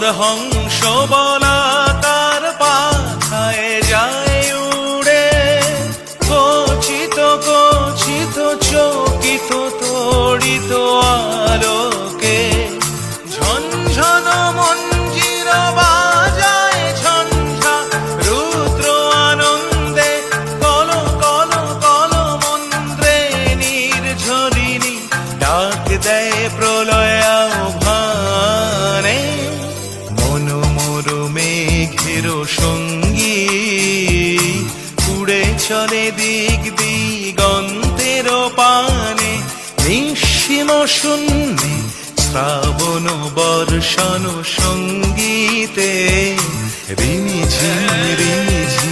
মোর হংস বলাকার পাথায় যায় উড়ে, খচিত খচিত চকিত তড়িত আলোকে। ঝনঝন মঞ্জির বাজায় ঝঞ্ঝা রুদ্র আনন্দে, কল কল কল মন্ত্রে নির্ঝরিণী ডাক দেয় প্রলয় আহ্বানে। মন মোর মেঘের সঙ্গী উড়ে চলে দিক দিগন্তের পানে, নিঃসীম শূন্যে শ্রাবণ বর্ষণ সঙ্গীতে রিমিঝিম রিমিঝিম